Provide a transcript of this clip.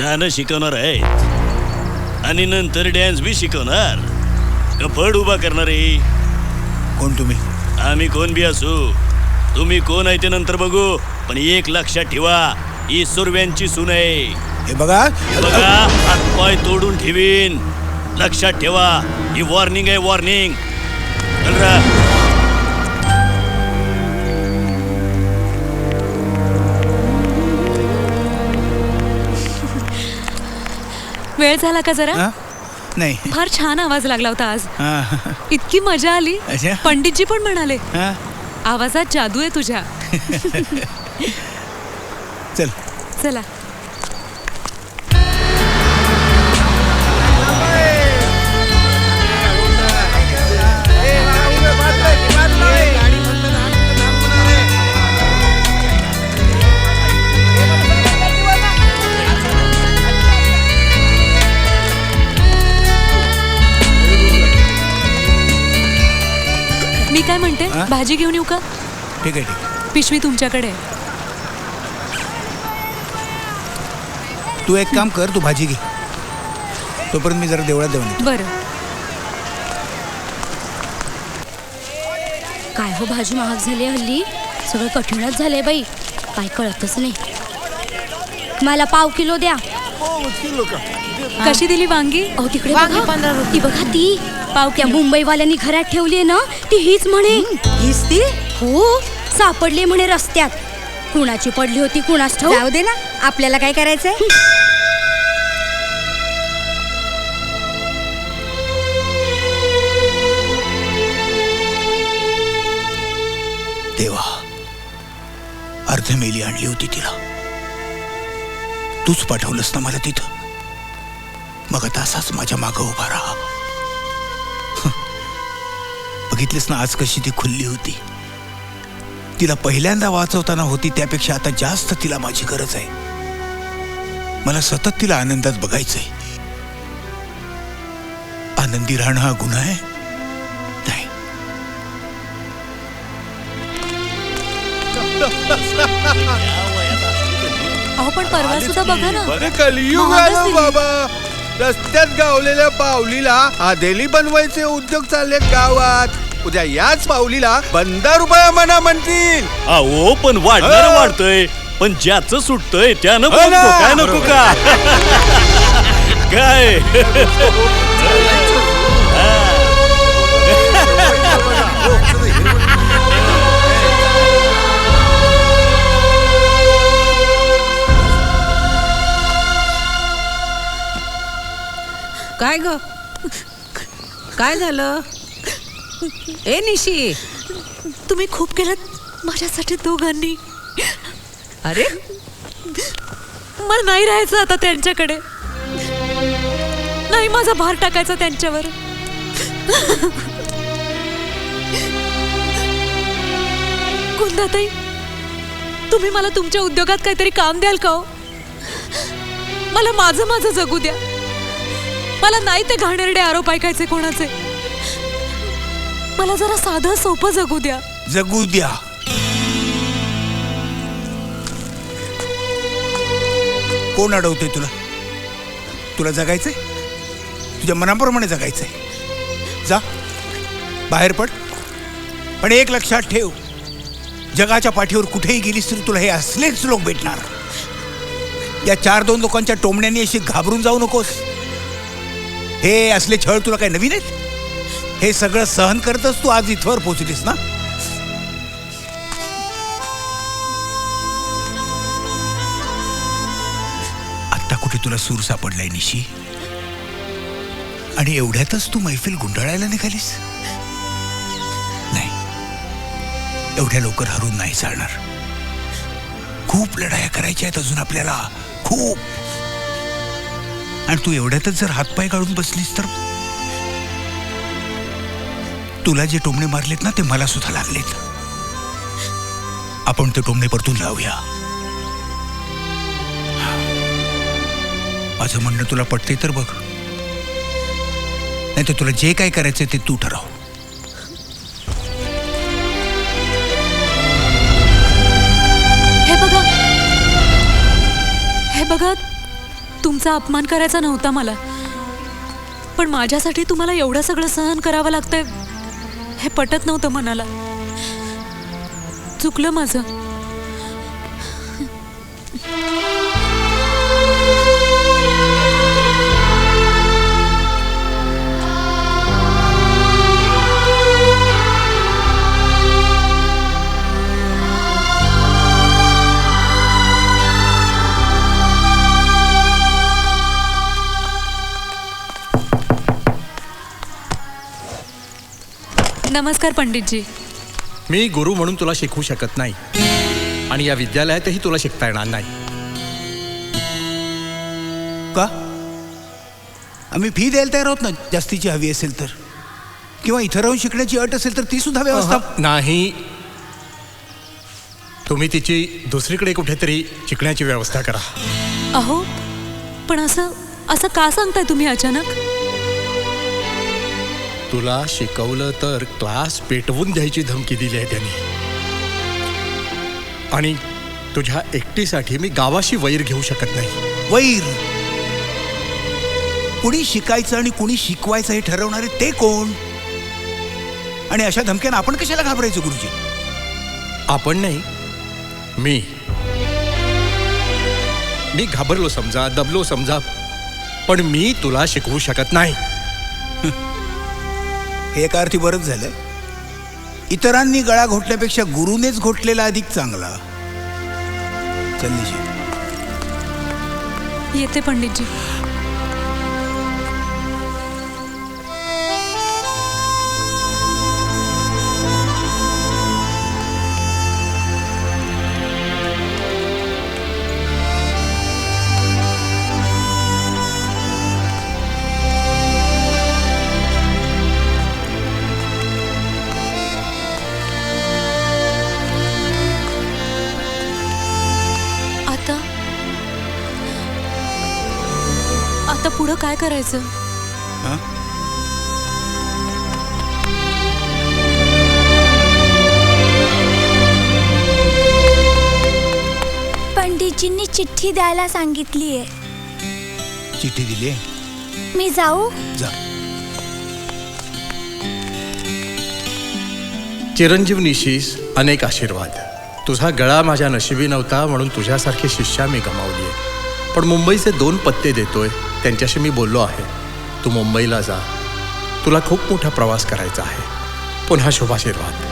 गाणं शिकवणार आहेत आणि नंतर डॅन्स बी शिकवणार. कपड उभा करणार आहे. कोण तुम्ही? आम्ही कोण बी असू, तुम्ही कोण आहे ते नंतर बघू. पण एक लक्षात ठेवा, ही सुरव्यांची सून आहे. हे बघा हातपाय तोडून ठेवीन. लक्षात ठेवा, ही वॉर्निंग आहे, वॉर्निंग. वेळ झाला का जरा? नाही, फार छान आवाज लागला होता आज. हा. इतकी मजा आली. अच्छा. पंडितजी पण म्हणाले हा. आवाजात जादू आहे तुझ्या. चल चला. मी काय म्हणते, भाजी घेऊन येऊ का? ठीक आहे, ठीक आहे. पिशवी तुमच्याकडे आहे. तू एक काम कर, तू भाजी घे, तोपर्यंत मी जरा देवळात जाऊन येतो. बरं. काय हो, भाजी महाग झाली हल्ली. सगळं कठीणच झालंय बाई, काय कळतच नाही. मला पाव किलो द्या. कशी दिली वांगी? अहो तिकडे बघा, 15 रुपये. ती बघा, ती पाव त्या मुंबईवाल्यांनी घरात ठेवली आहे ना, ती हीच म्हणे. हीच ती? हो, सापडली म्हणे रस्त्यात. कुणाची पडली होती कुणास ठाऊक. जाऊ दे ना, आपल्याला काय करायचंय. देवा, अर्ध मेली आणली होती तिला. तूच पाठवलंस ना मला तिथं. मग आता असाच माझ्या मागं उभा राहा. बघितलीस ना आज कशी ती खुल्ली होती. तिला पहिल्यांदा वाचवताना होती त्यापेक्षा आता जास्त तिला माझी गरज आहे. मला सतत तिला आनंदात बघायचंय. आनंदी राहणं हा गुन्हा आहे? नाही. अहो पण परवा सुद्धा बघा ना. अरे कलियुग आलं बाबा. रस्त्यात गावलेल्या पावलीला आदेली बनवायचे उद्योग चालले गावात. उद्या याच पावलीला 15 रुपये म्हणा म्हणतील. अहो पण वाढणार वाढतंय, पण ज्याचं सुटतंय त्यानं हो ना. काय नको का? काय काय ग, काय झालं? ए निशी, तुम्ही खूप केलं माझ्यासाठी दोघांनी. अरे मला नाही राहायचं आता त्यांच्याकडे. नाही माझा भार टाकायचा त्यांच्यावर. कुंदाताई, तुम्ही मला तुमच्या उद्योगात काहीतरी काम द्याल का हो? मला माझं माझं जगू द्या. मला नाही ते घाणेरडे आरोप ऐकायचे कोणाचे. मला जरा साधं सोपं जगू द्या. जगू द्या. कोण अडवतोय तुला? तुला जगायचंय, तुझ्या मनाप्रमाणे जगायचंय. जा बाहेर पड. पण एक लक्षात ठेव, जगाच्या पाठीवर कुठेही गेलीस तरी तुला हे असलेच लोक भेटणार. या 4-2 लोकांच्या टोमण्याने अशी घाबरून जाऊ नकोस. हे असले छळ तुला काय नवीन आहेत? हे सगळं सहन करतच तू आज इथवर पोहोचलीस ना. आता कुठे तुला सूर सापडलाय निशी? आणि एवढ्यातच तू मैफिल गुंडाळायला निघालीस? नाही, एवढ्या लवकर हरून नाही चालणार. खूप लढाया करायच्या आहेत अजून आपल्याला, खूप. आणि तू एवढ्यातच जर हातपाय काढून बसलीस तर तुला जे टोमणे मारलेत ना ते मला सुद्धा लागलेत. आपण ते टोमणे परतून लावूया. माझं म्हणणं तुला पटते तर बघ, नाही तर तुला जे काय करायचं ते तू ठरव. हे बघा, हे बघा, तुमचा अपमान करायचा नव्हता मला, पण माझ्यासाठी तुम्हाला एवढं सगळं सहन करावं लागतंय हे पटत नव्हतं मनाला. चुकलं माझं. नमस्कार पंडितजी. मी गुरु म्हणून तुला शिकवू शकत नाही आणि या विद्यालयातही तुला शिकता येणार नाही. का? आम्ही फी द्यायला तयार आहोत ना, जास्तीची हवी असेल तर, किंवा इथं राहून शिकण्याची अट असेल तर ती सुद्धा व्यवस्था. नाही, तुम्ही तिची दुसरीकडे कुठेतरी शिकण्याची व्यवस्था करा. अहो, पण असं का सांगताय तुम्ही अचानक? तुला शिकवलं तर क्लास पेटवून द्यायची धमकी दिली आहे त्यांनी. आणि तुझ्या एकटीसाठी मी गावाशी वैर घेऊ शकत नाही. वैर? कुणी शिकायचं आणि कुणी शिकवायचं हे ठरवणारे ते कोण? आणि अशा धमक्यांना आपण कशाला घाबरायचं गुरुजी? आपण नाही, मी घाबरलो समजा, दबलो समजा, पण मी तुला शिकवू शकत नाही. हे एका अर्थी बरंच झालं. इतरांनी गळा घोटल्यापेक्षा गुरुनेच घोटलेला अधिक चांगला. चल निशी. येते पंडितजी. आता पुढं काय करायचं? हा? पंडितजींनी चिठ्ठी द्यायला सांगितलीये. चिठ्ठी दिली? मी जाऊ? जा. चिरंजीव निशीस, अनेक आशीर्वाद. तुझा गळा माझ्या नशिबी नव्हता म्हणून तुझ्यासारखी शिष्या मी गमावली आहे. पण मुंबईचे 2 पत्ते देतोय, त्यांच्याशी मी बोललो आहे. तू मुंबईला जा, तुला खूप मोठा प्रवास करायचा आहे. पुन्हा शुभाशीर्वाद.